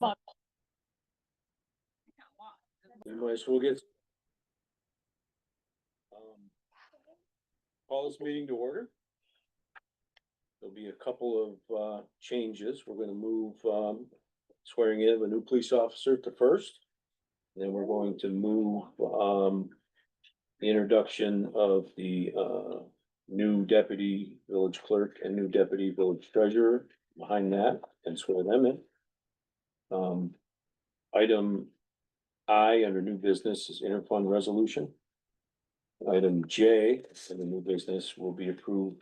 We might as well get. Call this meeting to order. There'll be a couple of changes. We're gonna move swearing in of a new police officer to first. Then we're going to move the introduction of the new deputy village clerk and new deputy village treasurer behind that and swear them in. Item I under new business is interfund resolution. Item J in the new business will be approved,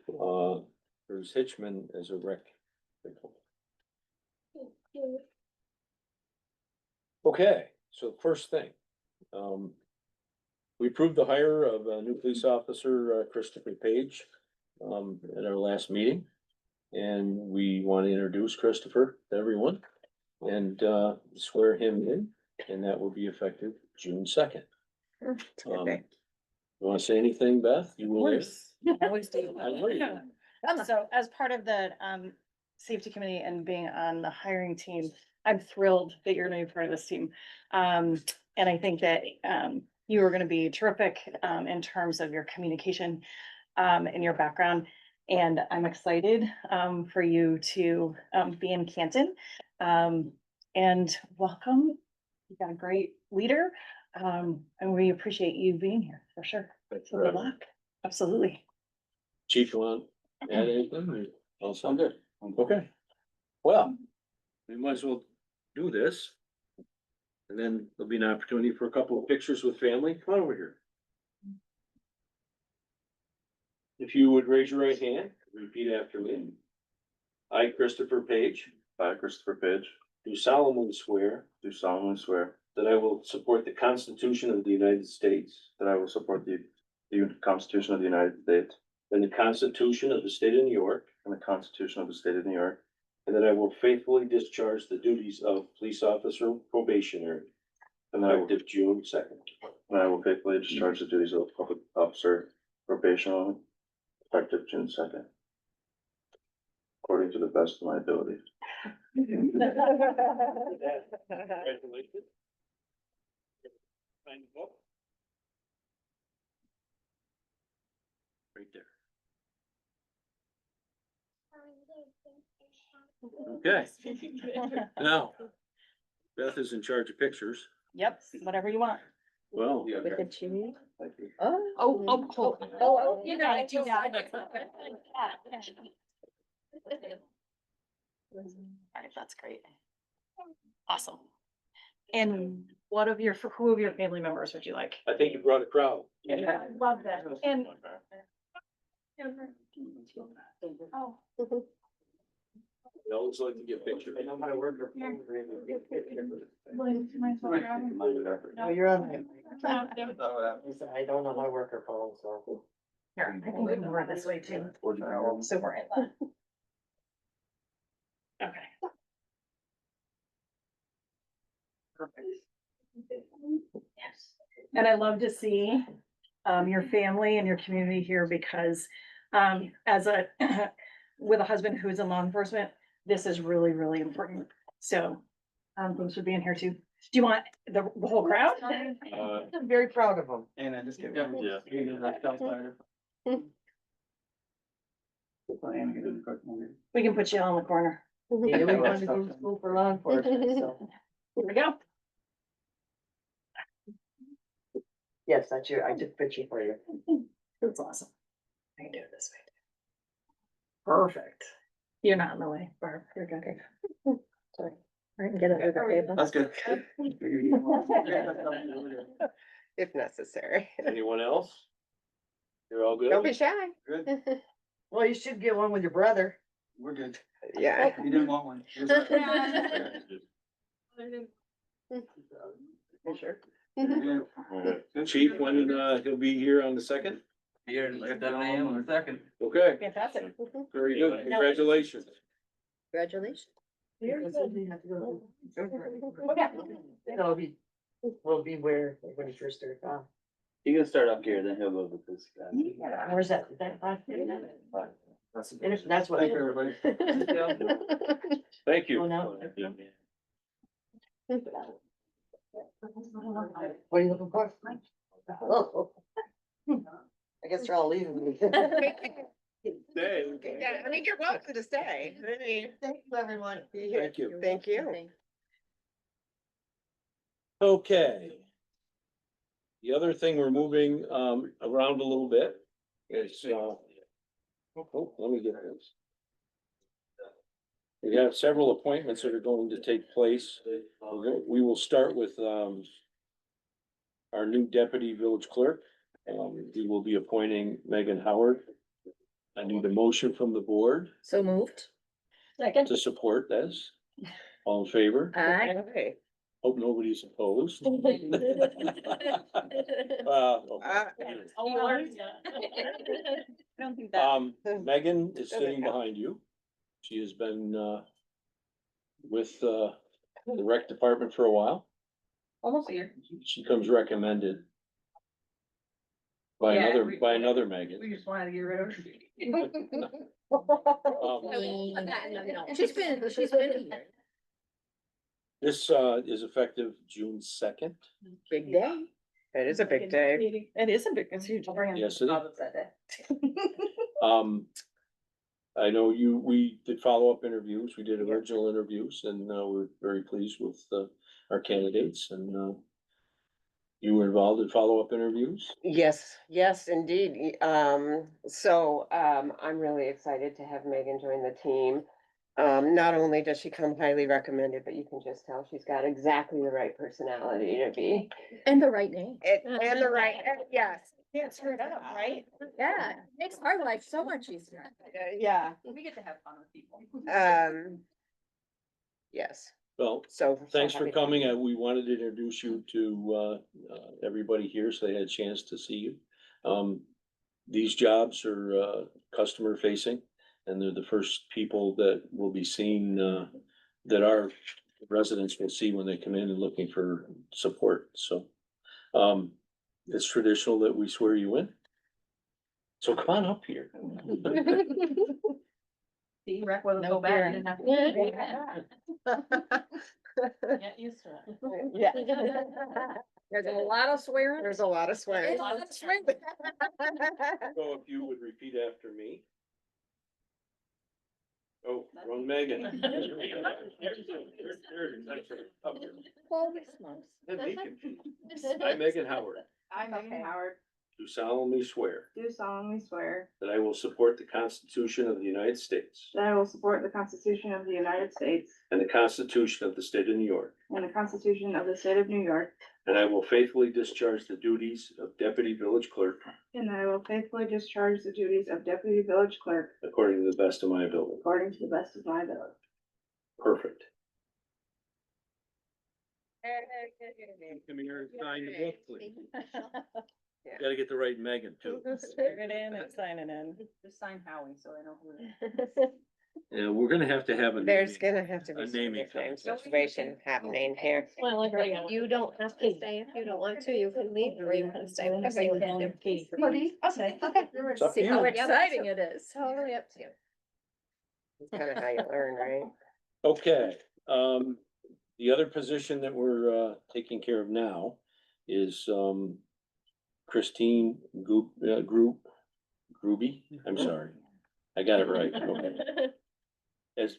Bruce Hitchman as a rec. Okay, so first thing, we approved the hire of a new police officer, Christopher Page, at our last meeting. And we want to introduce Christopher to everyone and, swear him in, and that will be effective June 2nd. You wanna say anything, Beth? You will. Always do. I know you do. So as part of the safety committee and being on the hiring team, I'm thrilled that you're gonna be part of this team. And I think that you are gonna be terrific in terms of your communication and your background. And I'm excited for you to be in Canton. And welcome. You got a great leader. And we appreciate you being here for sure. So good luck. Absolutely. Chief, you want to add anything? All sound good. Okay. Well, we might as well do this. And then there'll be an opportunity for a couple of pictures with family. Come on over here. If you would raise your right hand, repeat after me. I, Christopher Page. I, Christopher Page, Do solemnly swear do solemnly swear that I will support the Constitution of the United States that I will support the Constitution of the United States and the Constitution of the State of New York, and the Constitution of the State of New York, and that I will faithfully discharge the duties of police officer probationary and that I will, effective June 2nd. and I will faithfully discharge the duties of public officer probational effective June 2nd, according to the best of my ability. Congratulations. Sign the book. Right there. Okay, now, Beth is in charge of pictures. Yep, whatever you want. Well, With the chimney? Thank you. Oh, You gotta do that. Alright, that's great. Awesome. And who of your family members would you like? I think you brought a crowd. Love that. And. Oh. We always like to get pictures. No, you're on. I don't know how to work her phone, so. Here, I think we can work this way too. So we're in the. Okay. Perfect. Yes. And I love to see your family and your community here because as a with a husband who's in law enforcement, this is really, really important. So thanks for being here too. Do you want the whole crowd? I'm very proud of them. And I just get. Yeah. We can put you on the corner. Yeah, we want to go to school for law enforcement, so. Here we go. Yes, that's your, I took a picture for you. That's awesome. I can do it this way. Perfect. You're not in the way, Barb. You're good. Sorry. I can get it over table. That's good. If necessary. Anyone else? You're all good? Don't be shy. Good, Well, you should get one with your brother. we're good. Yeah. You didn't want one. You sure? Chief, when he'll be here on the 2nd? Here at 7 AM on the 2nd. Okay, Fantastic. very good. Congratulations. Congratulations. It'll be, will be where, when he first started off. You can start up here, then he'll go with this guy. Where's that? That's what. Thank you, everybody. Thank Oh, you. no. What are you looking for? Oh. I guess you're all leaving me. Yeah, I mean, you're welcome to stay. Thank you, everyone. Thank you. Thank you. Okay. The other thing, we're moving around a little bit. Is let me get this. We have several appointments that are going to take place. We will start with our new deputy village clerk. We will be appointing Megan Howard. I need a motion from the board So moved. Second. to support this. All in favor? Aye. Hope nobody's opposed. Okay. I don't think that. Megan is sitting behind you. She has been with the rec department for a while. Almost a year. She comes recommended by Yeah, another Megan. We just wanted to get rid of her. She's been. This is effective June 2nd. Big day. It is a big day. It is a big, it's huge. Yes, it is. I know we did follow-up interviews, we did original interviews, and we're very pleased with our candidates, and you were involved in follow-up interviews? Yes, yes, indeed. I'm really excited to have Megan join the team. Not only does she come highly recommended, but you can just tell she's got exactly the right personality to be. And the right name. And the right, yes. Yeah, it's screwed up, right? Yeah, makes our life so much easier. Yeah, We get to have fun with people. yes, Well, so. thanks for coming. We wanted to introduce you to everybody here, so they had a chance to see you. These jobs are customer facing, and they're the first people that will be seen, that our residents will see when they come in and looking for support, so. It's traditional that we swear you in. So come on up here. See, rec will No go back. fear. Get used to it. Yeah. There's a lot of swearing. There's a lot of swearing. A lot of swearing. So if you would repeat after me. Oh, wrong Megan. Holy smokes. I, Megan Howard, I, Megan Howard, do solemnly swear do solemnly swear that I will support the Constitution of the United States that I will support the Constitution of the United States and the Constitution of the State of New York, and the Constitution of the State of New York, and I will faithfully discharge the duties of Deputy Village Clerk and that I will faithfully discharge the duties of Deputy Village Clerk according to the best of my ability. according to the best of my ability. Perfect. Come here and sign the book, please. Gotta get the right Megan too. Swear it in and sign it in. Just sign Howie, so I know who it is. Yeah, we're gonna have to have a. There's naming- gonna have to be A some naming nickname contest. situation happening here. Well, you don't have to stay if you don't want to. You can leave or you can stay. Whatever you want to do. I'll say, okay. It's up to See how you. exciting it is. Totally up to you. It's kind of how you learn, right? Okay, the other position that we're taking care of now is Christine Gruby, I'm sorry, I got it right, okay. As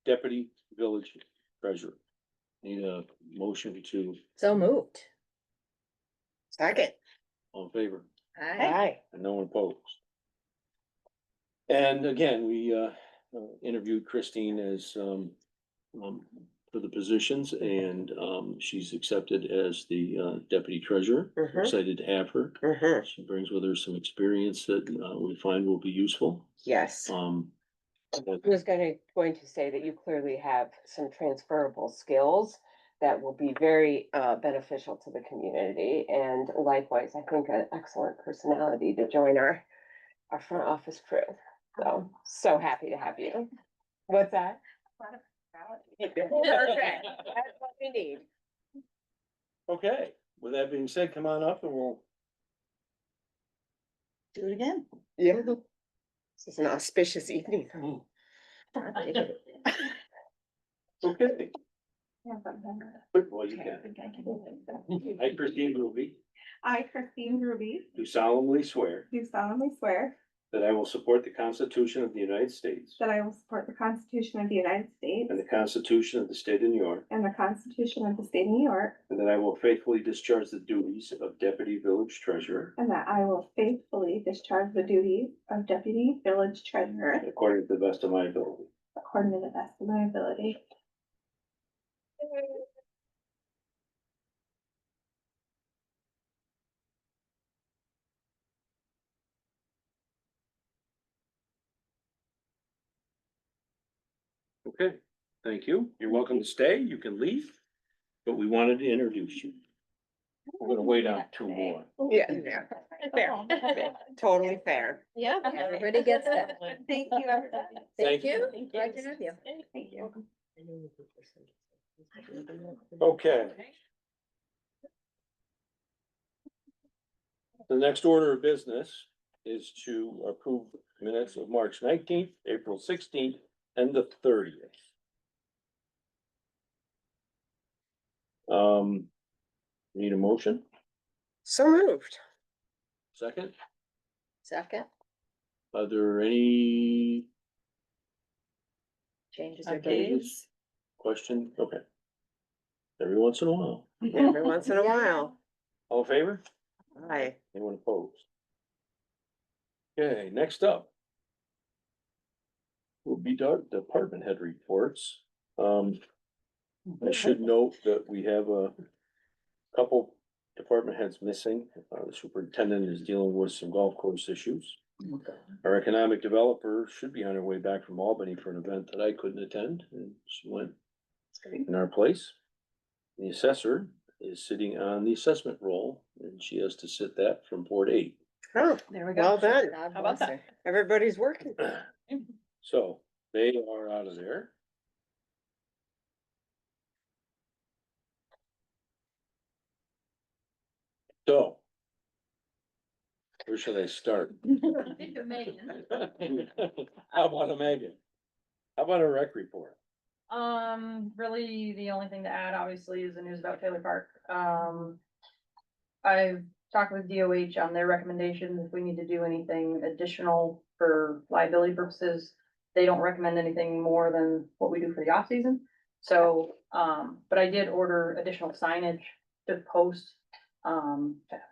Deputy Village Treasurer. Need a motion to, So moved. Second. all in favor, Hi. and no one opposed. And again, we interviewed Christine as for the positions, and she's accepted as the deputy treasurer. Mhm. Excited to have her. Mhm. She brings with her some experience that we find will be useful. Yes. I was going to say that you clearly have some transferable skills that will be very beneficial to the community, and likewise, I think an excellent personality to join our front office crew. So happy to have you. What's that? Perfect. That's what we need. Okay, with that being said, come on up and we'll. Do it again. Yeah. This is an auspicious evening. Okay. Well, you can. I, Christine Ruby, I, Christine Ruby, do solemnly swear do solemnly swear that I will support the Constitution of the United States that I will support the Constitution of the United States and the Constitution of the State of New York, and the Constitution of the State of New York, and that I will faithfully discharge the duties of Deputy Village Treasurer and that I will faithfully discharge the duties of Deputy Village Treasurer according to the best of my ability. according to the best of my ability. Okay, thank you. You're welcome to stay. You can leave, but we wanted to introduce you. We're gonna wait on two more. Yeah, fair, totally fair. Yeah, everybody gets that. Thank you, everybody. Thank Thank you. Glad to have you. Thank you. Okay. The next order of business is to approve minutes of March 19th, April 16th, and the 30th. Need a motion? So moved. Second? Second. Are there any Changes or or changes? days. Question? Okay. Every once in a while. Every once in a while. All in favor? Aye. Anyone opposed? Okay, next up. Will be department head reports. I should note that we have a couple department heads missing. The superintendent is dealing with some golf course issues. Our economic developer should be on her way back from Albany for an event that I couldn't attend, and she went in our place. The assessor is sitting on the assessment role, and she has to sit that from 4 to 8. Oh, There we go. well done. God How about bless that? Everybody's working. So they are out of there. So. Where should I start? How about a Megan? How about a rec report? Really, the only thing to add, obviously, is the news about Taylor Park. I've talked with DOH on their recommendations, if we need to do anything additional for liability purposes. They don't recommend anything more than what we do for the off season. So, but I did order additional signage to post. I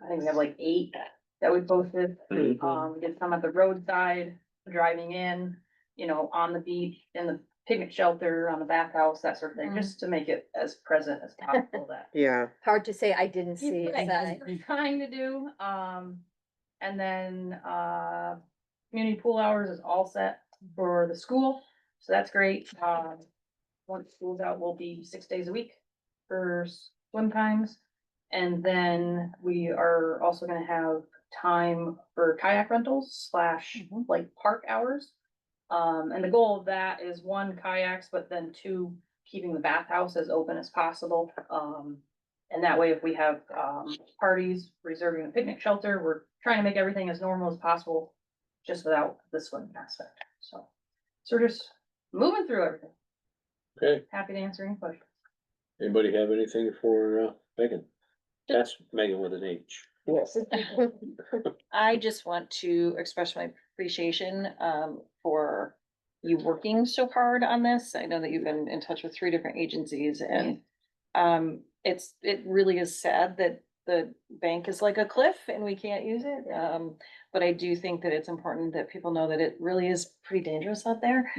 think we have like 8 that we posted. We did some at the roadside, driving in, you know, on the beach, in the picnic shelter, on the bathhouse, that sort of thing, just to make it as present as possible that. Yeah. Hard to say I didn't see Right, that. we're trying to do, and then, community pool hours is all set for the school, so that's great. Once school's out, we'll be 6 days a week for swim times. And then we are also gonna have time for kayak rentals slash like park hours. And the goal of that is 1, kayaks, but then 2, keeping the bathhouse as open as possible. And that way, if we have, parties, reserving the picnic shelter, we're trying to make everything as normal as possible, just without the swimming aspect, so. So we're just moving through everything. Okay, Happy to answer any questions. anybody have anything for Megan? That's Megan with an H. Yes. I just want to express my appreciation, for you working so hard on this. I know that you've been in touch with 3 different agencies and, it really is sad that the bank is like a cliff and we can't use it. But I do think that it's important that people know that it really is pretty dangerous out there.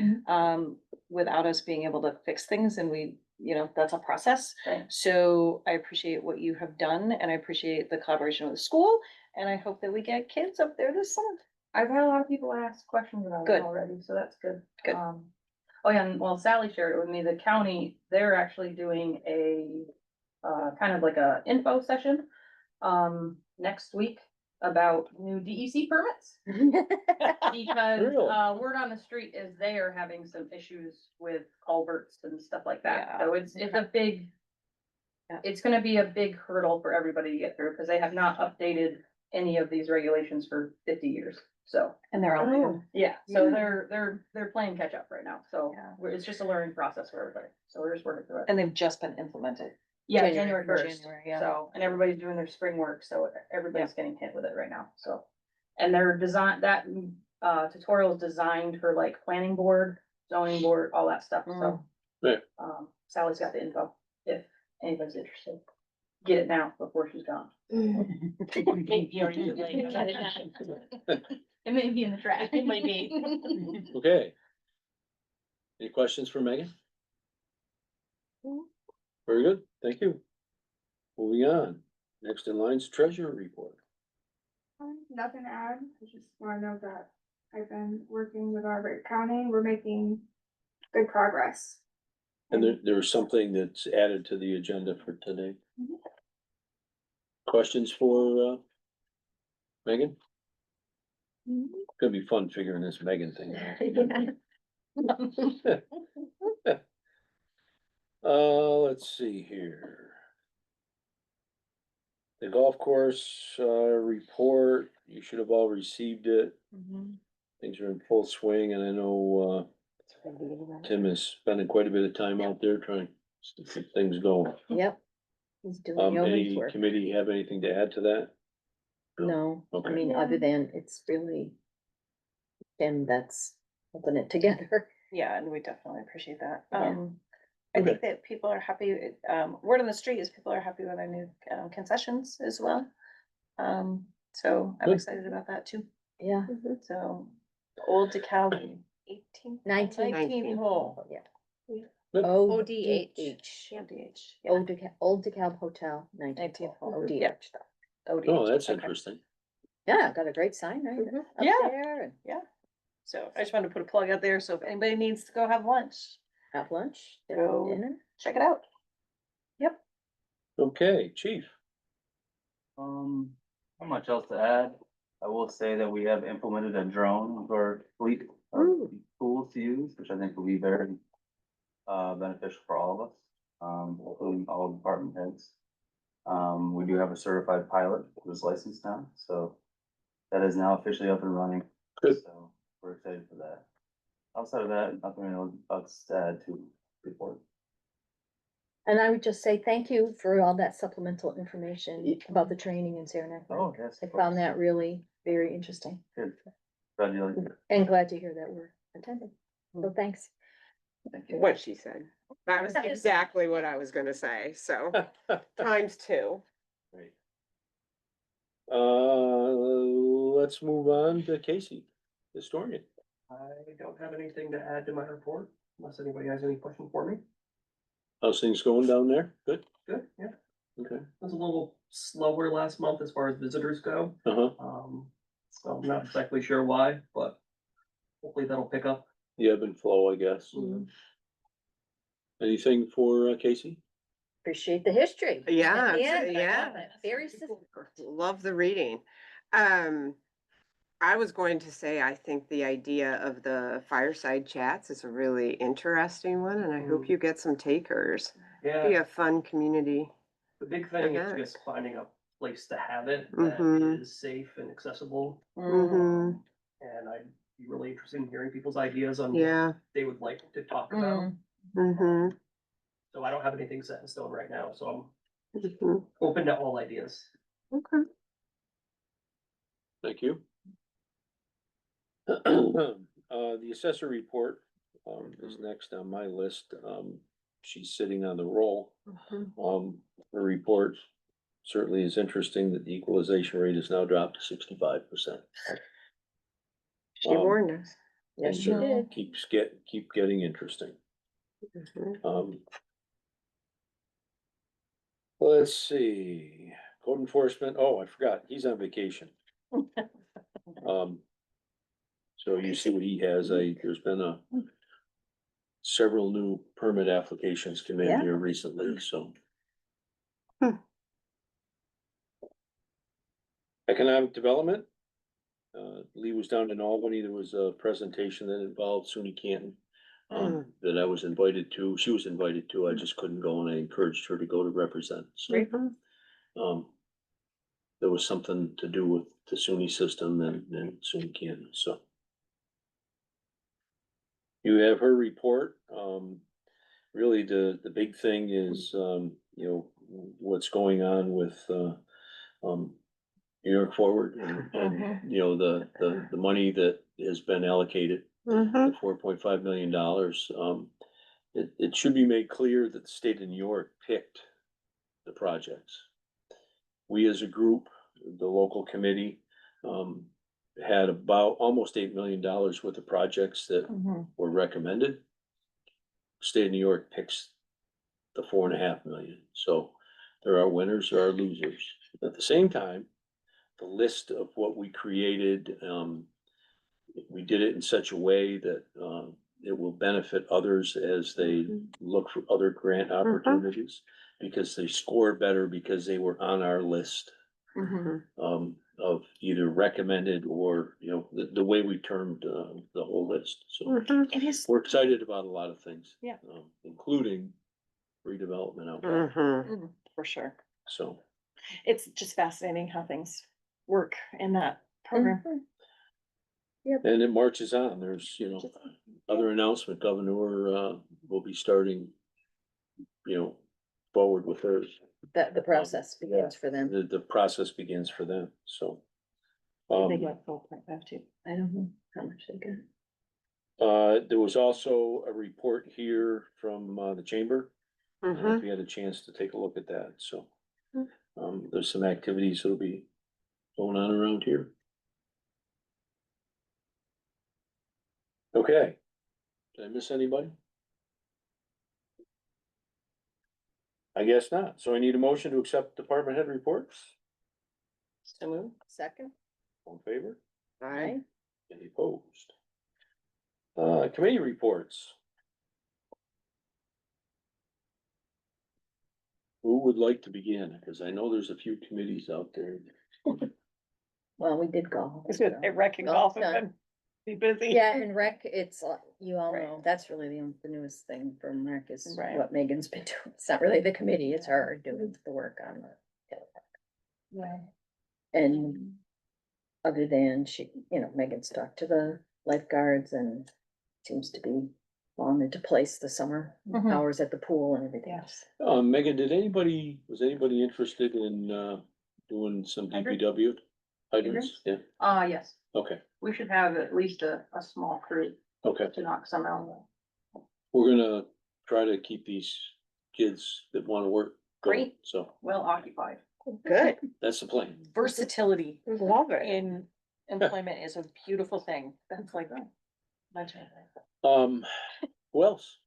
Without us being able to fix things, and we, you know, that's a process. Right. So I appreciate what you have done, and I appreciate the collaboration with the school, and I hope that we get kids up there this summer. I've had a lot of people ask questions about Good. it already, so that's good. Good. Oh yeah, and well, Sally shared it with me, the county, they're actually doing a, kind of like a info session, next week about new DEC permits. Because, Really? word on the street is they are having some issues with culverts and stuff like that, Yeah. so it's a big. Yeah. It's gonna be a big hurdle for everybody to get through, because they have not updated any of these regulations for 50 years. So, And they're all new. yeah, so they're playing catch up right now, so Yeah. it's just a learning process for everybody, so we're just working through it. And they've just been implemented. Yeah, January January first, January, yeah. so, and everybody's doing their spring work, so everybody's getting hit with it right now, so. And their design, that, tutorial is designed for like planning board, zoning board, all that stuff, so. Right. Sally's got the info, if anybody's interested. Get it now before she's gone. Maybe already too late. Get it now. It may be in the trash, it might be. Okay. Any questions for Megan? Very good, thank you. Moving on, next in line's treasurer report. Nothing to add, I just wanna know that I've been working with our accounting, we're making good progress. And there was something that's added to the agenda for today. Mhm. Questions for, Megan? Mhm. Gonna be fun figuring this Megan thing out. Let's see here. The golf course, report, you should have all received it. Things are in full swing and I know, Tim is spending quite a bit of time out there trying to keep things going. Yep. He's doing Any yeoman's work. committee have anything to add to that? No, I Okay. mean, other than it's really him that's holding it together. Yeah, and we definitely appreciate that. Yeah. I think that people are happy, word on the street is people are happy with our new concessions as well. So I'm Good. excited about that too. Yeah. So Old DeKalb, 19. 19 hole. Yeah. Good. ODH. ODH. Yeah. Old DeKalb Hotel, 19th hole. ODH. Yeah. ODH. Oh, that's Okay. interesting. Yeah, got a great sign right up Yeah. there and So I just wanted to put a plug out there. So if anybody needs to go have lunch, have lunch, Go. dinner. check it out. Okay, chief. Not much else to add. I will say that we have implemented a drone for our fleet of Ooh. tools to use, which I think will be very beneficial for all of us, including all department heads. We do have a certified pilot who's licensed now, so that is now officially up and running. Good. So we're excited for that. Outside of that, nothing else to add to report. And I would just say thank you for all that supplemental information about the training in Saranac. Oh, yes. I of found course. that really very interesting Good. Congratulations. and glad to hear that we're attending. So thanks. What she said. That was exactly what I was gonna say, so times two. Great. Let's move on to Casey, historian. I don't have anything to add to my report, unless anybody has any questions for me. How's things going down there? Good? Good, yeah. Okay. It was a little slower last month as far as visitors go. Uh-huh. So I'm not exactly sure why, but hopefully that'll pick up. The ebb and flow, I guess. Anything for Casey? Appreciate the history. Yeah, Yeah, yeah. very. Love the reading. I was going to say, I think the idea of the fireside chats is a really interesting one, and I hope you get some takers. Be Yeah, a fun community. the big thing is event. just finding a place to have it Mhm. that is safe and accessible. Mm-hmm, And I'd be really interested in hearing people's ideas on what yeah, they would like to talk about. mm-hmm, So I don't have anything set in stone right now, so mm-hmm. I'm open to all ideas. Okay. Thank you. The assessor report, is next on my list. She's sitting on the roll. Her report certainly is interesting that the equalization rate is now dropped to 65%. She Um, warned us. Yes, and, she did. Keep getting interesting. Mhm. Let's see, code enforcement, oh, I forgot, he's on vacation. So you see what he has, there's been several new permit applications come in Yeah. here recently, so. Economic development. Lee was down in Albany, there was a presentation that involved SUNY Canton. That I was invited to, she was invited to, I just couldn't go and I encouraged her to go to represent, so. Mhm. there was something to do with the SUNY system and SUNY Canton, so. You have her report, really the big thing is, you know, what's going on with, New York Forward and, you know, the money that has been allocated, the $4.5 million. It should be made clear that the state of New York picked the projects. We as a group, the local committee, had about almost $8 million worth of projects that were recommended. State of New York picks the 4.5 million. So there are winners, there are losers. At the same time, the list of what we created, we did it in such a way that, it will benefit others as they look for other grant opportunities, because they score better because they were on our list, of either recommended or, you know, the way we termed, the whole list. So It is, we're excited about a lot of things. Yeah. Including redevelopment out there, for sure. so. It's just fascinating how things work in that program. And it marches on. There's, you know, other announcement, Governor, will be starting, you know, forward with hers. That the process begins for them. The process begins for them, so. They got 4.5 too. I don't know how much they got. There was also a report here from, the chamber. If you had a chance to take a look at that, so. There's some activities that'll be going on around here. Okay. Did I miss anybody? I guess not. So I need a motion to accept department head reports. So move. Second. All in favor? Aye. Any opposed? Committee reports. Who would like to begin? Because I know there's a few committees out there. Well, we did golf. It's good. Rec and golf have been be busy. Yeah, and rec, it's, you all Right. know, that's really the newest thing from rec is Right. what Megan's been doing. It's not really the committee, it's her doing the work on the. Right. And other than she, you know, Megan's talked to the lifeguards and seems to be falling into place the summer hours at the pool and everything. Yes. Megan, was anybody interested in, doing some Hydrants? DPW hydrants? Hydrants? Yeah, Yes, okay, we should have at least a small crew okay. to knock some out. We're gonna try to keep these kids that wanna work going, Great. so Well occupied. Good. that's the plan. Versatility Love it. in employment is a beautiful thing. That's like, legend. Who else?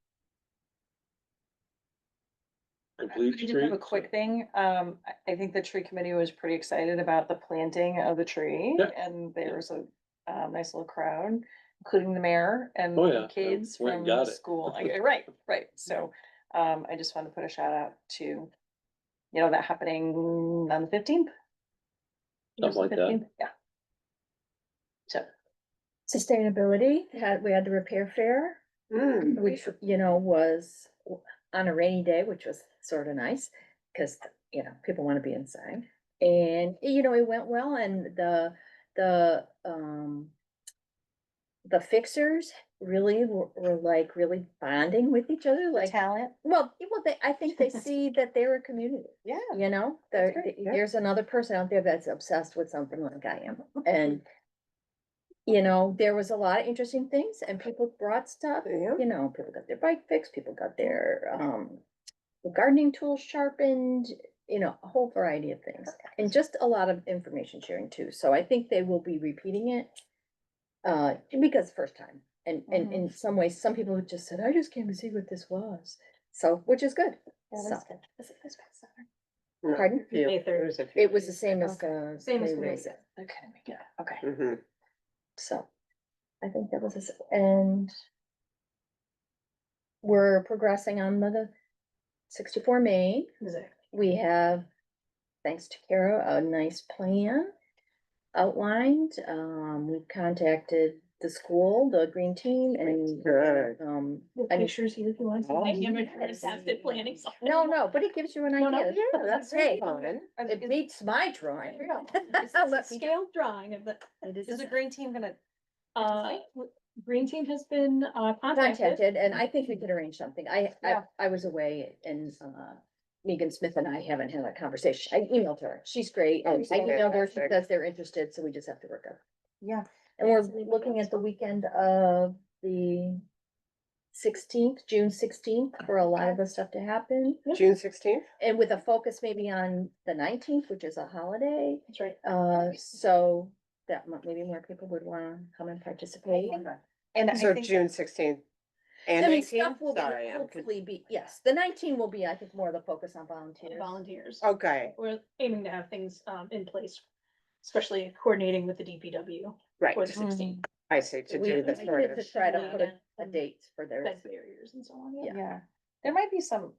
I Complete just have a street? quick thing. I think the tree committee was pretty excited about the planting of the tree Yeah. and there was a nice little crowd, including the mayor and Oh, the yeah. kids Went and from got the it. school. Right, right. So, I just wanted to put a shout out to, you know, that happening on the 15th. Something like that. Yeah. So, Sustainability, we had the repair fair, which, you know, was on a rainy day, which was sort of nice. Cause, you know, people wanna be inside and, you know, it went well and the fixers really were like really bonding with each other, the like, talent. well, I think they see that they're a community. Yeah. You know, That's great, yeah. there's another person out there that's obsessed with something like I am, and. You know, there was a lot of interesting things and people brought stuff, you know, people got their bike fixed, people got their, gardening tools sharpened, you know, a whole variety of things. And just a lot of information sharing too, so I think they will be repeating it. Because first time, and in some ways, some people just said, I just came to see what this was, so, which is good. So- Is it this past summer? Pardon? May 3rd. It was the same as, Same as they community. raised it. Okay, okay. So, I think that was, and we're progressing on the 64 Main. We have, thanks to Kara, a nice plan outlined. We've contacted the school, the green team and, Good. I mean, Pictures here if you want. Oh. I never have been planning. no, but it gives you an No, no, idea. Yeah, that's Hey, fun. it beats my drawing. It's a Let me- scale drawing of the, It is the is green team gonna, uh, green team has been, contacted. contacted, and I think we could arrange something. Yeah. I was away and, Megan Smith and I haven't had a conversation. I emailed her. She's great. Oh, I emailed her, she fantastic. says they're interested, so we just have to work out. Yeah. And we're looking at the weekend of the 16th, June 16th, for a lot of the stuff to happen. June 16th? And with a focus maybe on the 19th, which is a holiday. That's right. So that maybe more people would wanna come and participate. And I So think, June 16th and I mean, 19th? stuff will be, Sorry, I'm hopefully be, yes, the 19 will be, I think, more of the focus on volunteers. volunteers. Okay, We're aiming to have things, in place, especially coordinating with the DPW right. for the 16th. I see, to We do the we sort need of. to try to put a date for their. Bed barriers and so on, yeah. Yeah, there might be some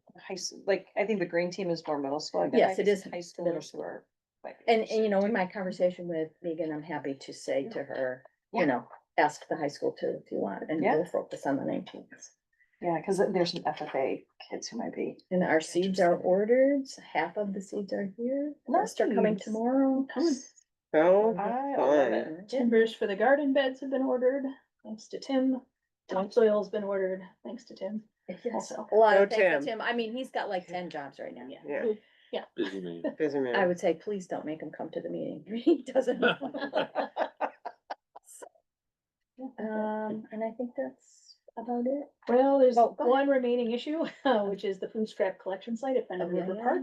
like, I think the green team is more middle school. There Yes, might be it is some high middle schoolers who are. like, And you know, in my conversation with Megan, I'm happy to say to her, you Yeah. know, ask the high school too, if you want, and Yeah. we'll focus on the 19th. Yeah, cause there's some FFA kids who might be. And our seeds are ordered, half of the seeds are here, the rest are coming Nice. tomorrow. Oh, I love fun. it. Timbers for the garden beds have been ordered, thanks to Tim. Topsoil's been ordered, thanks to Tim. Yes, Also. a lot Go of thanks to Tim. Tim. I mean, he's got like 10 jobs right now. Yeah, Busy man. busy I man. would say, please don't make him come to the meeting. He doesn't. And I think that's about it. Well, there's Oh, go ahead. one remaining issue, which is the food scrap collection site at Bennett River Park.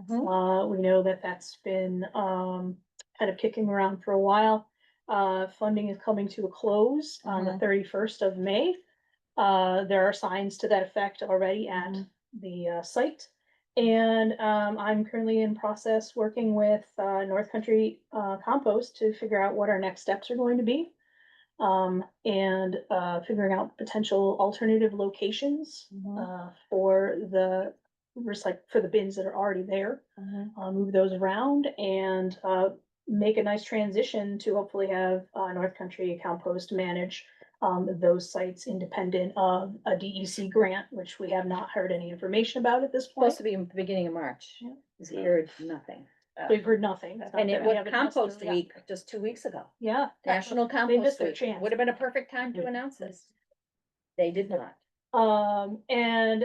We know that that's been, kind of kicking around for a while. Funding is coming to a close on the 31st of May. There are signs to that effect already at the, site. And, I'm currently in process working with, North Country, Compost to figure out what our next steps are going to be. And figuring out potential alternative locations, for the for the bins that are already there. Move those around and, make a nice transition to hopefully have, North Country Compost manage, those sites independent of a DEC grant, which we have not heard any information about at this point. Supposed to be in the beginning of March. Yeah. He's heard nothing. We've heard nothing. It's not And that it we was haven't compost necessarily- week just 2 weeks ago. Yeah. National They Compost missed their Week. chance. Would have been a perfect time to announce this. They did not. And,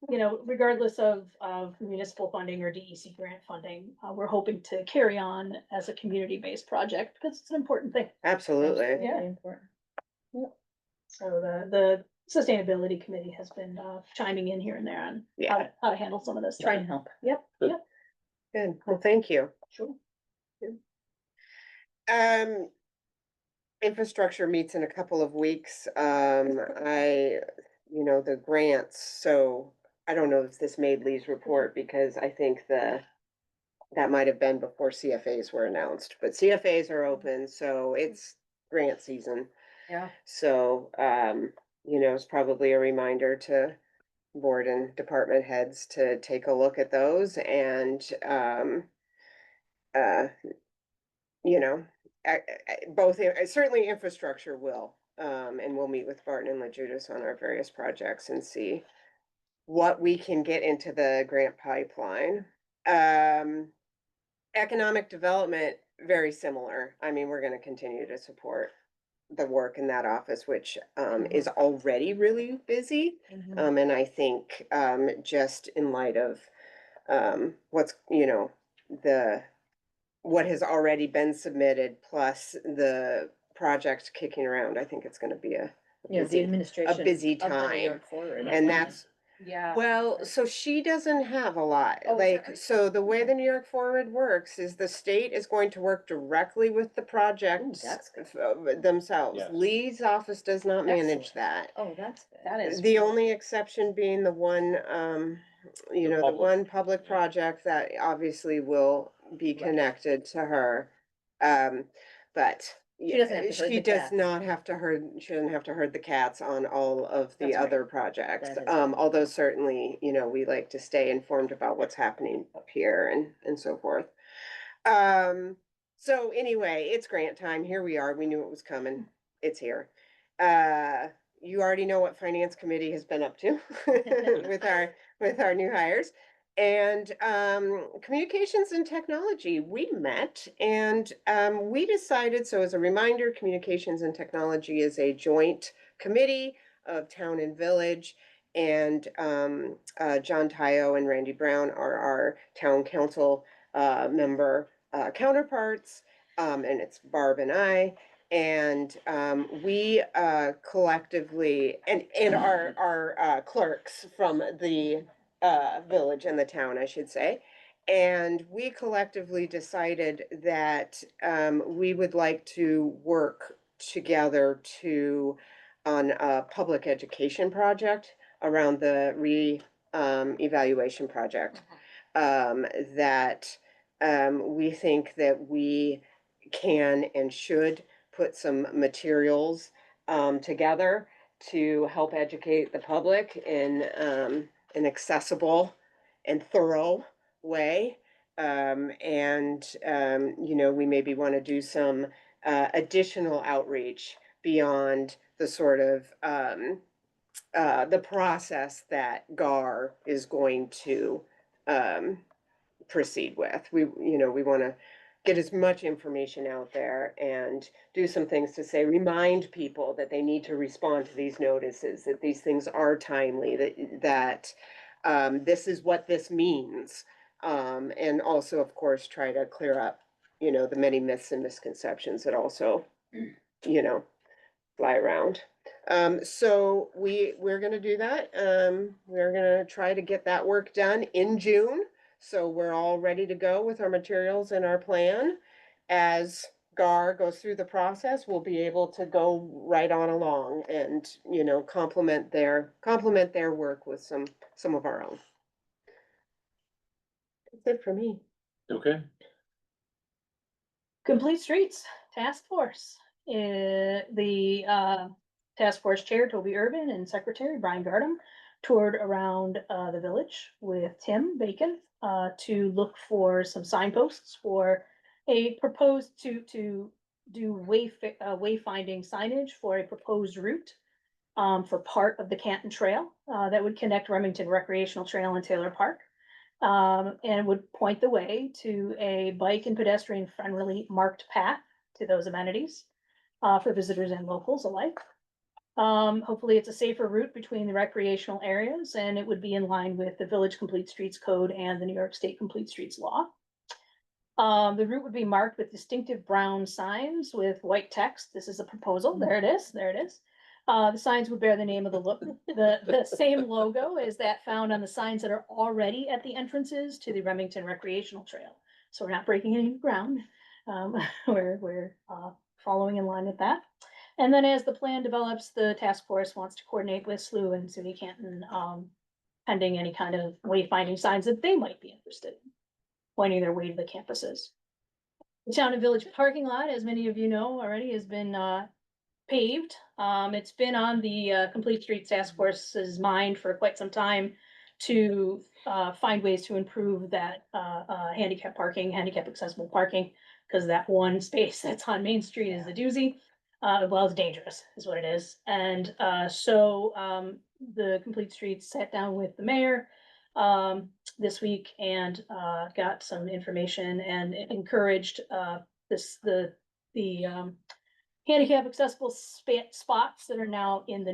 you know, regardless of municipal funding or DEC grant funding, we're hoping to carry on as a community-based project because it's an important thing. Absolutely. Yeah. Very important. So the sustainability committee has been, chiming in here and there on how to handle some of this. Try and help. Yep, Good. yep, Good, well, thank you. sure. Infrastructure meets in a couple of weeks. The grants, so I don't know if this made Lee's report because I think that might have been before CFAs were announced, but CFAs are open, so it's grant season. Yeah. So, it's probably a reminder to board and department heads to take a look at those and, both, certainly infrastructure will, and we'll meet with Barton and LaJudas on our various projects and see what we can get into the grant pipeline. Economic development, very similar. I mean, we're gonna continue to support the work in that office, which, is already really busy. And I think, just in light of, what has already been submitted, plus the project kicking around, I think it's gonna be a You know, the busy, administration. busy of the New time. York Forward. And that's, Yeah. well, so she doesn't have a lot, Oh, is that right? so the way the New York Forward works is the state is going to work directly with the projects that's good. themselves. Yeah. Lee's office does not manage that. Oh, that's good. That is. The only exception being the one, the public. one public Yeah. project that obviously will be Right. connected to her. But She doesn't have to herd she the does cats. not have to she doesn't have to herd the cats on all of the That's right. other projects. That is Although certainly, we like to stay informed about what's happening up here and so forth. So anyway, it's grant time. Here we are. We knew it was coming. it's here. You already know what finance committee has been up to with our new hires. And communications and technology, we met and we decided, so as a reminder, communications and technology is a joint committee of town and village. And John Tyo and Randy Brown are our town council member counterparts. And it's Barb and I. And we collectively, and our clerks from the village and the town, I should say. And we collectively decided that we would like to work together on a public education project around the evaluation project. That we think that we can and should put some materials together to help educate the public in an accessible and thorough way. You know, we maybe want to do some additional outreach beyond the sort of the process that GAR is going to proceed with. We want to get as much information out there and do some things to say, remind people that they need to respond to these notices, that these things are timely, that this is what this means. And also, of course, try to clear up, the many myths and misconceptions that also, fly around. So we're gonna do that. We're gonna try to get that work done in June. So we're all ready to go with our materials and our plan. As GAR goes through the process, we'll be able to go right on along and, complement their work with some of our own. That's it for me. Okay, Complete Streets Task Force. The task force chair, Toby Urban, and secretary, Brian Gardam, toured around the village with Tim Bacon to look for some signposts for a proposed to do wayfinding signage for a proposed route for part of the Canton Trail that would connect Remington Recreational Trail and Taylor Park. And would point the way to a bike and pedestrian friendly marked path to those amenities for visitors and locals alike. Hopefully it's a safer route between the recreational areas, and it would be in line with the Village Complete Streets Code and the New York State Complete Streets Law. The route would be marked with distinctive brown signs with white text. This is a proposal. There it is. There it is. The signs would bear the name of the same logo as that found on the signs that are already at the entrances to the Remington Recreational Trail. So we're not breaking any ground. We're following in line with that. And then as the plan develops, the task force wants to coordinate with SLU and SUNY Canton, pending any kind of wayfinding signs that they might be interested in, pointing their way to the campuses. The town and village parking lot, as many of you know already, has been paved. It's been on the Complete Streets Task Force's mind for quite some time to find ways to improve that handicap accessible parking, because that one space that's on Main Street is a doozy. Well, it's dangerous is what it is. And so the Complete Streets sat down with the mayor this week and got some information and encouraged the handicap accessible spots that are now in the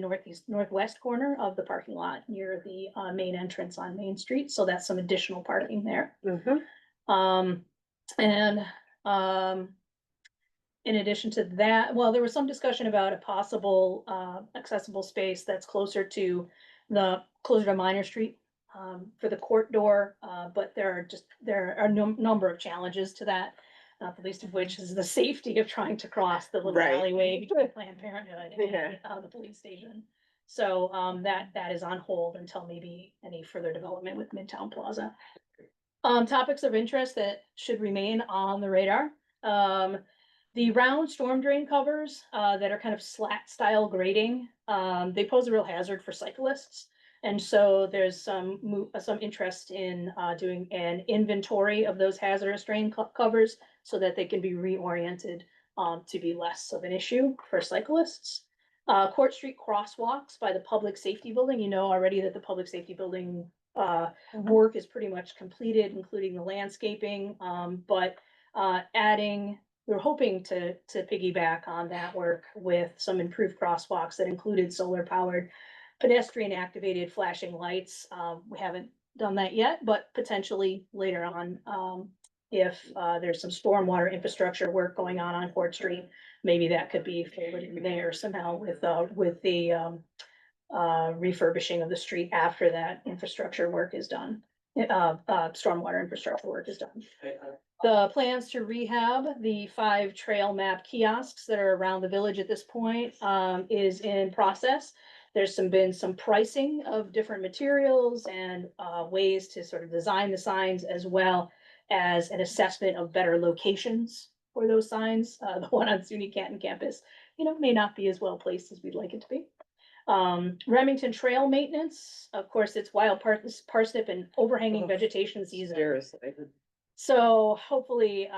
northwest corner of the parking lot near the main entrance on Main Street. So that's some additional parking there. In addition to that, well, there was some discussion about a possible accessible space that's closer to Minor Street for the court door, but there are number of challenges to that. Not the least of which is the safety of trying to cross the little alleyway between Planned Parenthood and the police station. So that is on hold until maybe any further development with Midtown Plaza. Topics of interest that should remain on the radar. The round storm drain covers that are kind of slat style grading, they pose a real hazard for cyclists. And so there's some interest in doing an inventory of those hazardous drain covers so that they can be reoriented to be less of an issue for cyclists. Court Street crosswalks by the public safety building, you know already that the public safety building work is pretty much completed, including the landscaping, but adding, we're hoping to piggyback on that work with some improved crosswalks that included solar powered pedestrian activated flashing lights. We haven't done that yet, but potentially later on, if there's some stormwater infrastructure work going on Court Street, maybe that could be folded in there somehow with the refurbishing of the street after that infrastructure work is done. Stormwater infrastructure work is done. The plans to rehab the 5 trail map kiosks that are around the village at this point, is in process. There's been some pricing of different materials and, ways to sort of design the signs, as well as an assessment of better locations for those signs. The one on SUNY Canton campus, may not be as well placed as we'd like it to be. Remington Trail maintenance, of course, it's wild parsnip and overhanging vegetation season. Seriously. So hopefully,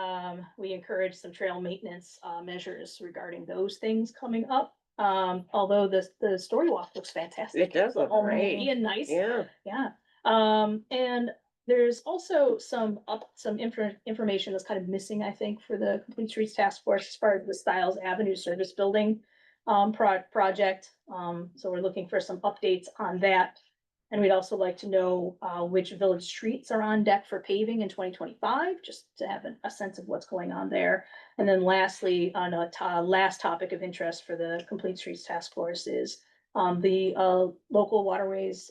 we encourage some trail maintenance, measures regarding those things coming up. Although the story walk looks fantastic. It does look great. And nice. Yeah. Yeah. And there's also some information that's kind of missing, I think, for the Complete Streets Task Force as far as the Stiles Avenue Service Building project. So we're looking for some updates on that. And we'd also like to know which village streets are on deck for paving in 2025, just to have a sense of what's going on there. And then lastly, on a last topic of interest for the Complete Streets Task Force is the local waterways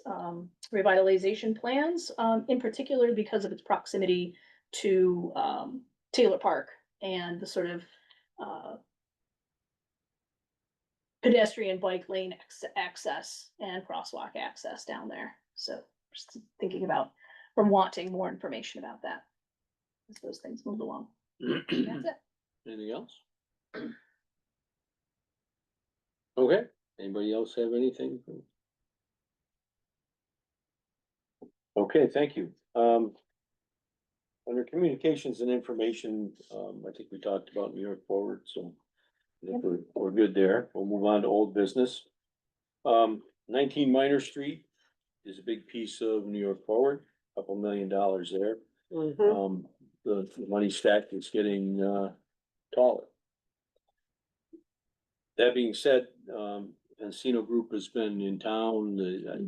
revitalization plans, in particular because of its proximity to Taylor Park and the sort of pedestrian bike lane access and crosswalk access down there. So just thinking about, we're wanting more information about that as those things move along. That's it. Anything else? Okay, anybody else have anything? Okay, thank you. Under communications and information, I think we talked about New York Forward, so I think we're good there. We'll move on to old business. 19 Minor Street is a big piece of New York Forward, $2 million there. The money stack is getting taller. That being said, Encino Group has been in town.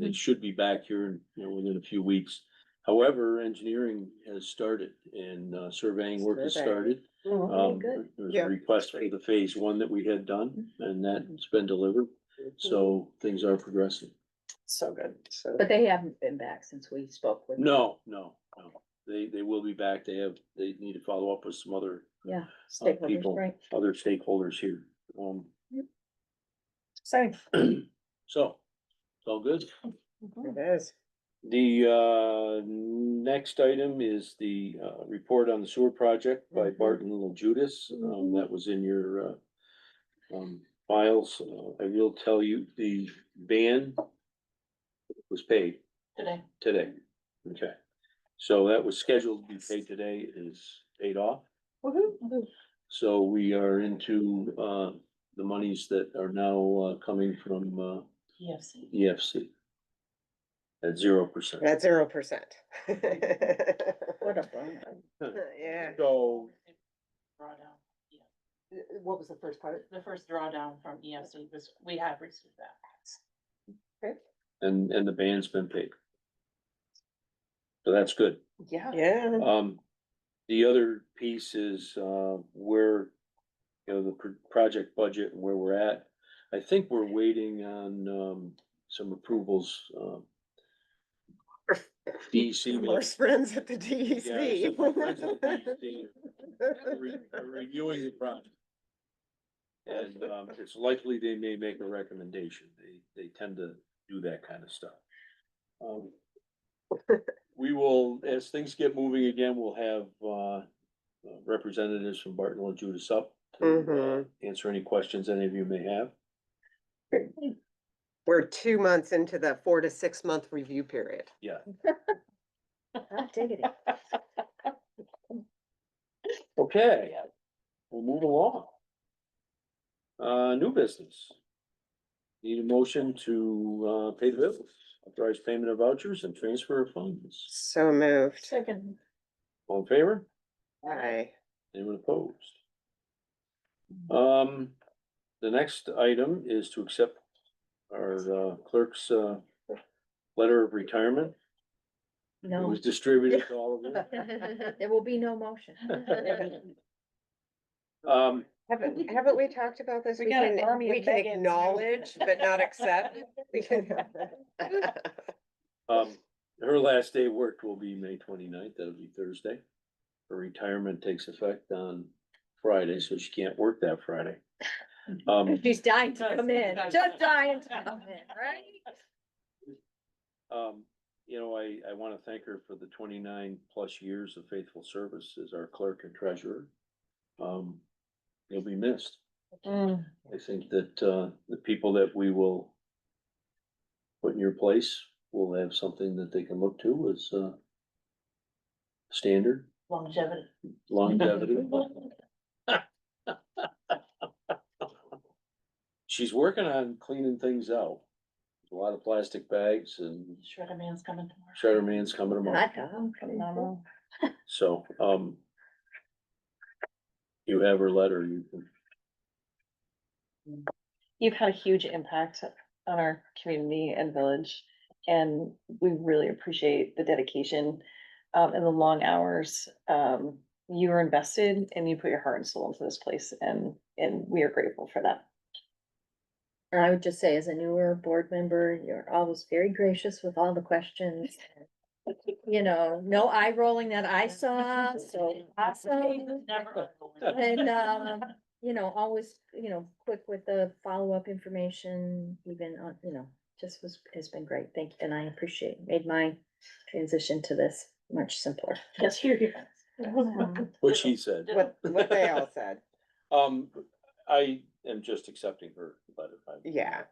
They should be back here, within a few weeks. However, engineering has started and surveying work has started. Good. There was a request for the phase 1 that we had done, and that's been delivered. So things are progressing. So good. So. But they haven't been back since we spoke with them. No. They will be back. They need to follow up with some other Yeah, people, stakeholders, right? other stakeholders here. Exciting. So, it's all good. It is. The next item is the report on the sewer project by Barton Little Judas. That was in your files. I will tell you, the ban was paid today. Okay. So that was scheduled to be paid today. It is paid off. So we are into the monies that are now coming from EFC. At 0%. At 0%. What a bummer. Yeah. So, What was the first part? The first drawdown from EFC was, we have received that. and the band's been paid. So that's good. Yeah. The other piece is where, the project budget and where we're at. I think we're waiting on some approvals. DEC. Worst friends at the Yeah, DEC. some friends at the DEC are reviewing the project. And it's likely they may make a recommendation. They tend to do that kind of stuff. We will, as things get moving again, we'll have representatives from Barton Little Judas up to answer any questions any of you may have. We're 2 months into the 4 to 6 month review period. Yeah. Hot diggity. Okay, we'll move along. New business. Need a motion to, pay the bills, authorize payment of vouchers and transfer of funds. So moved. Second. All in favor? Aye. Anyone opposed? The next item is to accept our clerk's letter of retirement. It No, was distributed to all of you. there will be no motion. Haven't we talked about this? We got an army of Megans. Acknowledge, but not accept. Her last day of work will be May 29th. That'll be Thursday. Her retirement takes effect on Friday, so she can't work that Friday. She's dying to come in, just dying to come in, right? You know, I wanna thank her for the 29 plus years of faithful service as our clerk and treasurer. You'll be missed. I think that, the people that we will put in your place will have something that they can look to as, standard Longevity. longevity. She's working on cleaning things out. A lot of plastic bags and Shredder man's coming tomorrow. shredder man's coming tomorrow. Phenomenal. So, you have her letter, you can, You've had a huge impact on our community and village, and we really appreciate the dedication, and the long hours. You were invested and you put your heart and soul into this place, and we are grateful for that. And I would just say, as a newer board member, you're always very gracious with all the questions. You know, no eye rolling that I saw, so awesome. Never. And, you know, always, you know, quick with the follow-up information, even, you know, has been great. Thank you, and I appreciate, made my transition to this much simpler. Yes, here. what she said. What they all said. I am just accepting her letter. Yeah.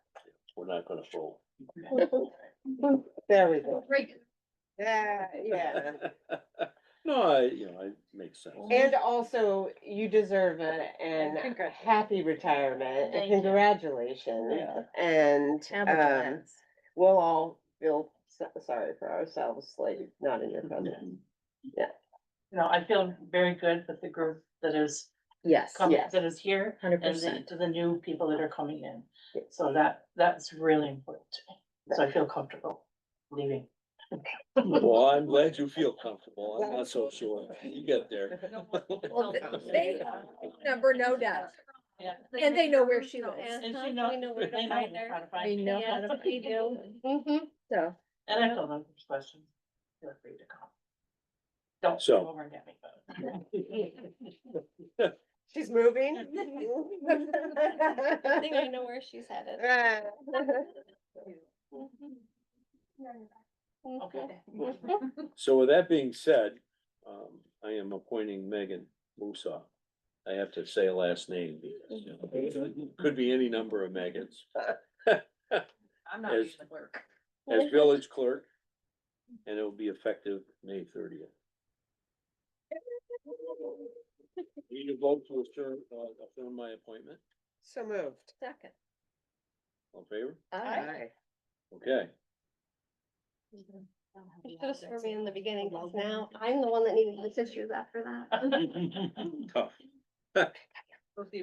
We're not gonna throw. There we go. Yeah. No, it makes sense. And also, you deserve it, and happy retirement, and Thank you. congratulations. Yeah. And, Have a blast. we'll all feel sorry for ourselves, like, not in your presence. No, I feel very good with the group that is Yes, coming, Yes. that is here, 100%. and to the new people that are coming in. Yeah. So that's really important to me. So I feel comfortable leaving. Well, I'm glad you feel comfortable. I'm not so sure. You get there. Well, they number, no doubt. Yeah. And they know where she lives. And she We knows, know where to they know find her. how to find We me. know Yeah, how to that's what we do. Mhm. So, And I told them if there's questions, feel free to come. Don't So- come over and get me, but. She's moving. I think I know where she's headed. Okay. So with that being said, I am appointing Megan Musa. I have to say a last name because, it could be any number of Megans. I'm not As- using the clerk. As village clerk, and it will be effective May 30th. Need a vote to affirm my appointment, So moved. second. all in favor? Aye. Okay. You should have sworn me in the beginning, cause now I'm the one that needed the tissues after that. Tough.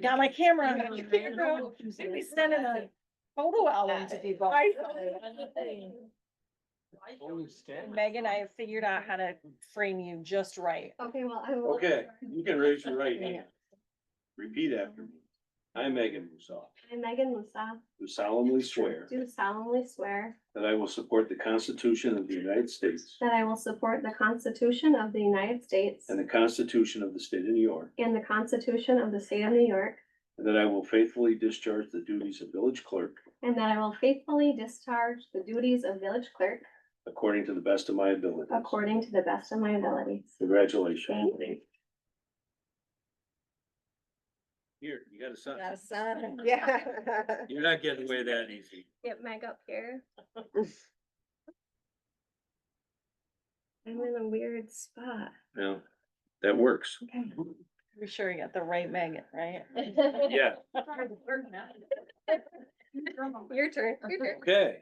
Got my camera. Maybe sending a photo album to people. Megan, I have figured out how to frame you just right. Okay, well, I will. Okay, you can raise your right hand. Repeat after me. I, Megan Musa, I, Megan Musa, do solemnly swear do solemnly swear that I will support the Constitution of the United States that I will support the Constitution of the United States and the Constitution of the State of New York, and the Constitution of the State of New York, and that I will faithfully discharge the duties of village clerk and that I will faithfully discharge the duties of village clerk according to the best of my abilities. according to the best of my abilities. Congratulations. Thank you. Here, you got a son. Got a son. Yeah. You're not getting away that easy. Get Meg up here. I'm in a weird spot. No, that works. Okay. Be sure you got the right Megan, right? Yeah, Your turn, your turn. okay.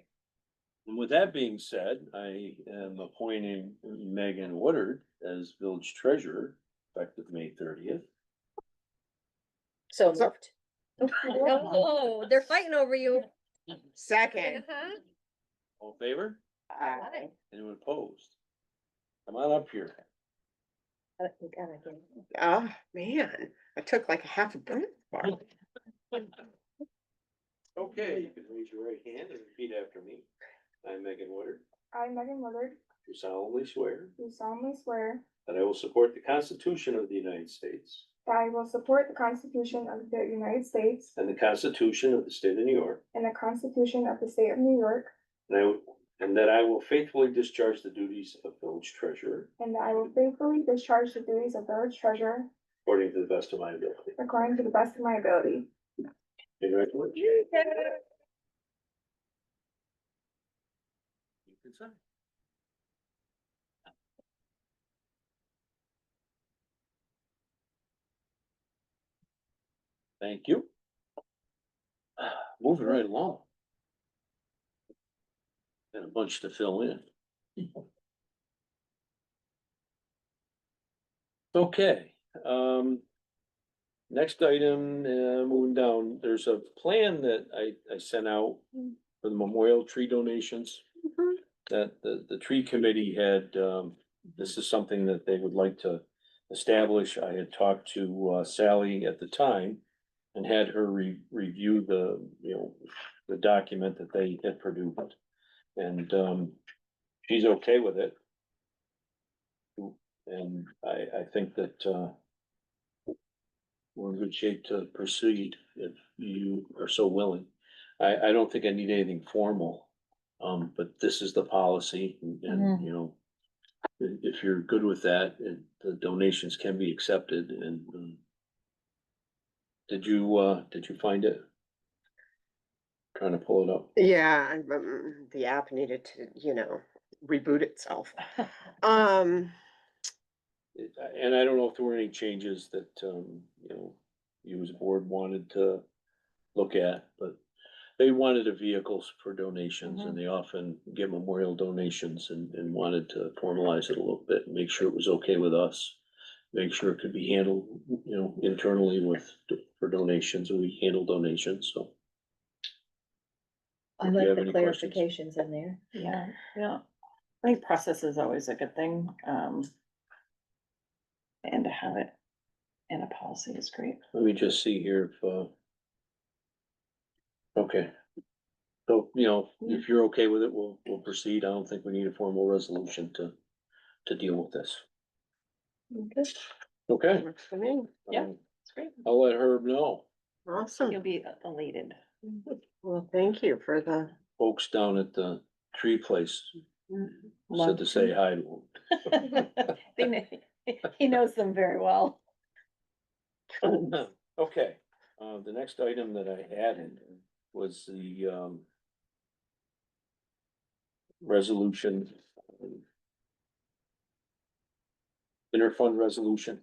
And with that being said, I am appointing Megan Woodard as village treasurer effective May 30th. So moved. Oh, they're fighting over you. Second. Uh-huh. All in favor? Aye. Anyone opposed? Come on up here. Oh, man, I took like a half a breath. Okay, you can raise your right hand and repeat after me. I, Megan Woodard, I, Megan Woodard, do solemnly swear do solemnly swear that I will support the Constitution of the United States that I will support the Constitution of the United States and the Constitution of the State of New York, and the Constitution of the State of New York, and that I will faithfully discharge the duties of village treasurer and that I will faithfully discharge the duties of village treasurer according to the best of my ability. according to the best of my ability. Congratulations. You can sign. Thank you. Moving right along. Got a bunch to fill in. Okay, next item, moving down, there's a plan that I sent out for the memorial tree donations. That the tree committee had, this is something that they would like to establish. I had talked to Sally at the time and had her review the, the document that they had produced. And she's okay with it. And I think that we're in good shape to proceed if you are so willing. I don't think I need anything formal, but this is the policy and, if you're good with that, the donations can be accepted and, did you find it? Trying to pull it up. Yeah, the app needed to, reboot itself. Um, And I don't know if there were any changes that, you as a board wanted to look at, but they wanted a vehicles for donations and they often get memorial donations and wanted to formalize it a little bit and make sure it was okay with us. Make sure it could be handled, internally for donations, and we handle donations, so. I If you like have the any questions. clarifications in there. Yeah, yeah. I think process is always a good thing, and to have it in a policy is great. Let me just see here if, okay. So, if you're okay with it, we'll proceed. I don't think we need a formal resolution to deal with this. Okay. works for me. Yeah. um, It's great. I'll let Herb know. Awesome. You'll be elated. Well, thank you for the. Folks down at the tree place said to say hi to He knows them very well. him. Okay, the next item that I added was the, resolution. Interfund resolution.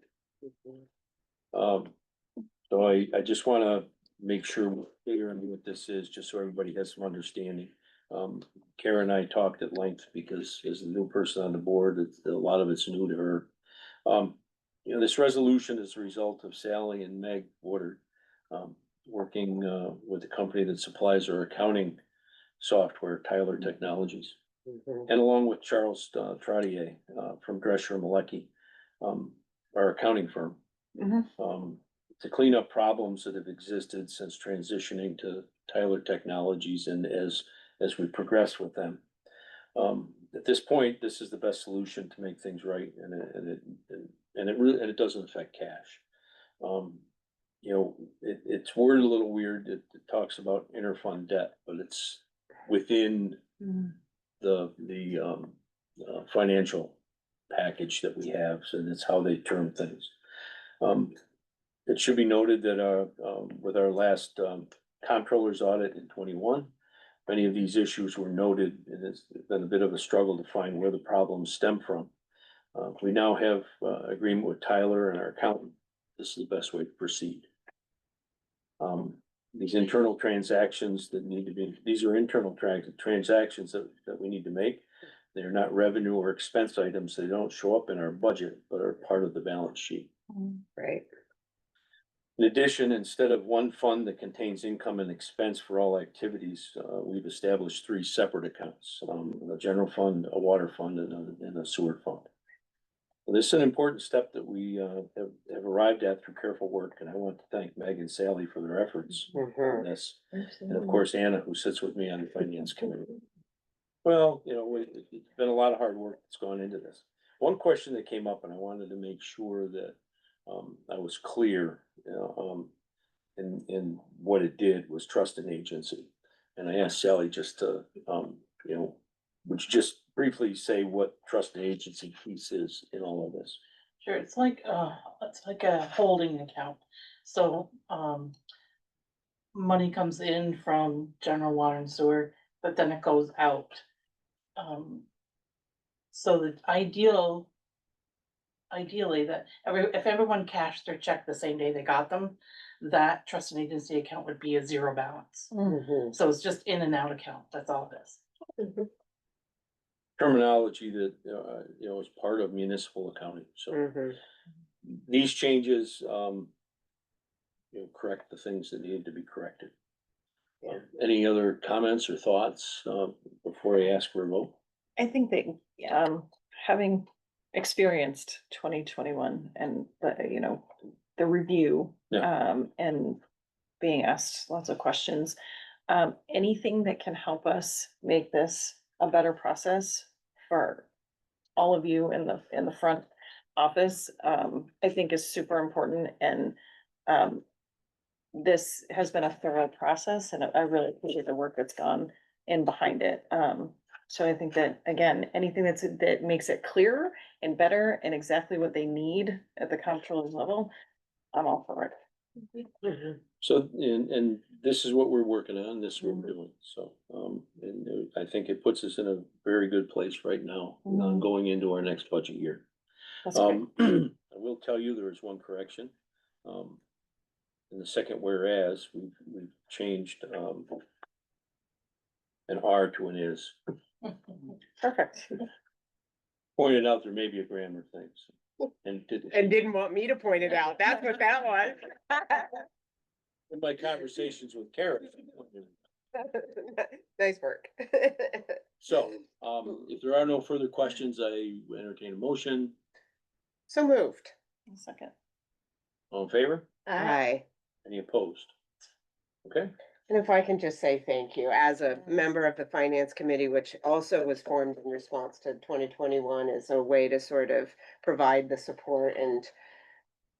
So I just wanna make sure we're clear on what this is, just so everybody has some understanding. Karen and I talked at length because as a new person on the board, a lot of it's new to her. This resolution is a result of Sally and Meg Woodard, working, with the company that supplies our accounting software, Tyler Technologies. And along with Charles Trottier, from Drescher Malecki, our accounting firm. To clean up problems that have existed since transitioning to Tyler Technologies and as we progress with them. At this point, this is the best solution to make things right and it doesn't affect cash. It's worded a little weird. It talks about interfund debt, but it's within the financial package that we have, so that's how they term things. It should be noted that with our last comptroller's audit in 21, many of these issues were noted, and it's been a bit of a struggle to find where the problems stem from. We now have agreement with Tyler and our accountant this is the best way to proceed. These internal transactions that need to be, these are internal transactions that we need to make. They're not revenue or expense items. They don't show up in our budget, but are part of the balance sheet. Right. In addition, instead of one fund that contains income and expense for all activities, we've established three separate accounts, a general fund, a water fund, and a sewer fund. This is an important step that we have arrived at through careful work, and I want to thank Meg and Sally for their efforts on this. And of course, Anna, who sits with me on the finance committee. Well, you know, it's been a lot of hard work that's gone into this. One question that came up, and I wanted to make sure that I was clear, in what it did was trust and agency. And I asked Sally just to, would you just briefly say what trust and agency piece is in all of this? Sure, it's like a holding account. So, money comes in from general water and sewer, but then it goes out. So the ideally that if everyone cashed their check the same day they got them, that trust and agency account would be a zero balance. So it's just in and out account, that's all it is. Terminology that, is part of municipal accounting, so. These changes, correct the things that need to be corrected. Any other comments or thoughts, before I ask for a vote? I think that, having experienced 2021 and the review, and being asked lots of questions, anything that can help us make this a better process for all of you in the front office, I think is super important. And, this has been a thorough process, and I really appreciate the work that's gone in behind it. So I think that, again, anything that makes it clearer and better and exactly what they need at the comptroller's level, I'm all for it. So, and this is what we're working on, this is what we're doing, so, and I think it puts us in a very good place right now, going into our next budget year. That's great. I will tell you, there is one correction. In the second whereas, we've changed, an R to an is. Perfect. Pointed out there may be a grammar thing, so. And didn't want me to point it out. That's what that was. in my conversations with Karen. Nice work. So, if there are no further questions, I entertain a motion. So moved. Second. All in favor? Aye. Any opposed? Okay, And if I can just say thank you, as a member of the finance committee, which also was formed in response to 2021 as a way to sort of provide the support and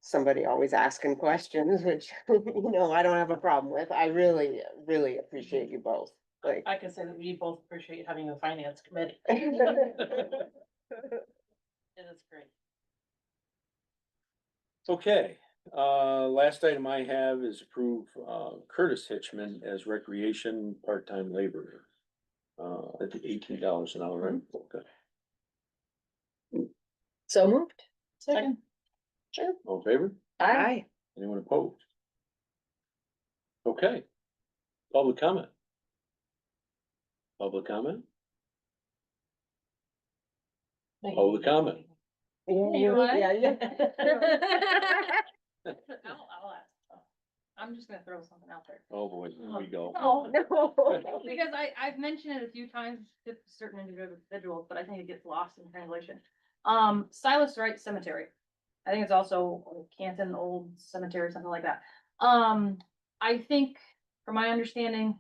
somebody always asking questions, which, I don't have a problem with. I really, really appreciate you both. Like, I can say that we both appreciate having a finance committee. It is great. okay. Last item I have is approve, Curtis Hitchman as recreation part-time laborer. At the $18 an hour, right? Okay. So moved. Second. Sure. All in favor? aye. Anyone opposed? Okay. Public comment? Public comment? Public comment? Yeah. I'll ask. I'm just gonna throw something out there. Oh, boy, here we go. No. Because I've mentioned it a few times to certain individuals, but I think it gets lost in translation. Silas Wright Cemetery. I think it's also Canton Old Cemetery, something like that. I think, from my understanding,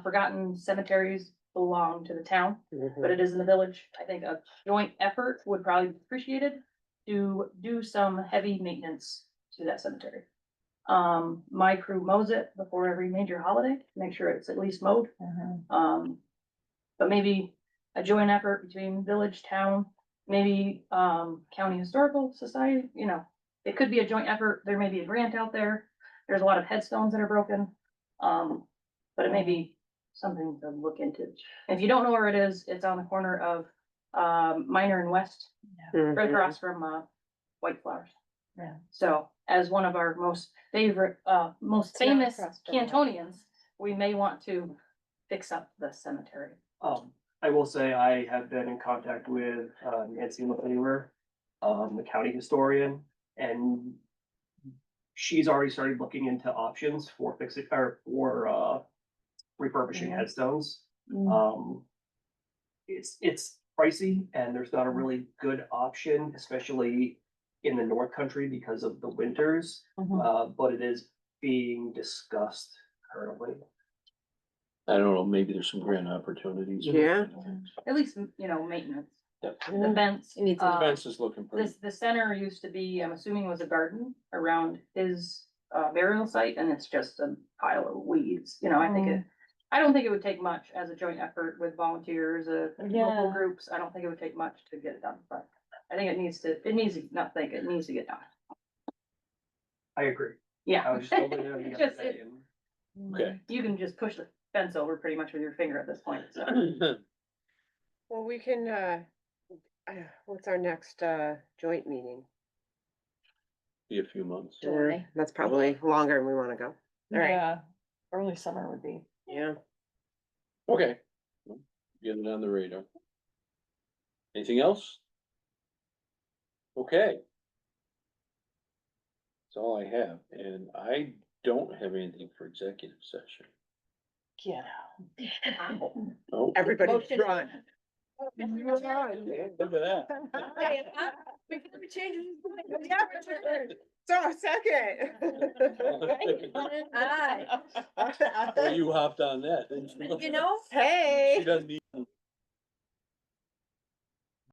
forgotten cemeteries belong to the town, but it is in the village. I think a joint effort would probably be appreciated to do some heavy maintenance to that cemetery. My crew mows it before every major holiday, to make sure it's at least mowed. But maybe a joint effort between village, town, maybe, county historical society, it could be a joint effort. There may be a grant out there. There's a lot of headstones that are broken. But it may be something to look into. If you don't know where it is, it's on the corner of, Minor and West, right across from, White Flowers. Yeah. So as one of our most favorite, most It's not famous across from what- Cantonians, we may want to fix up the cemetery. I will say I have been in contact with Nancy LaFever, the county historian, and she's already started looking into options for fixing, or for refurbishing Mhm. headstones. Mm. It's pricey and there's not a really good option, especially in the North Country because of the winters. Mhm. But it is being discussed currently. I don't know, maybe there's some grant opportunities. Yeah. At least, you know, maintenance. Yep. The fence. It needs to- Fence is looking pretty. The center used to be, I'm assuming was a garden around his burial site, and it's just a pile of weeds, you know, I don't think it would take much as a joint effort with volunteers, local Yeah. groups, I don't think it would take much to get it done, but I think it needs to get done. I agree. I Yeah. was just over there the other Just- day and Okay. You can just push the fence over pretty much with your finger at this point, so. Well, we can, what's our next, joint meeting? Be a few months. July. That's probably longer than we wanna go. All right, Yeah, early summer would be. yeah. Okay. Get it on the radar. Anything else? Okay. That's all I have, and I don't have anything for executive session. Yeah. Oh, Everybody Motion. run. look at that. So, second. Aye. Well, you hopped on that, didn't you? You know? Hey. She doesn't even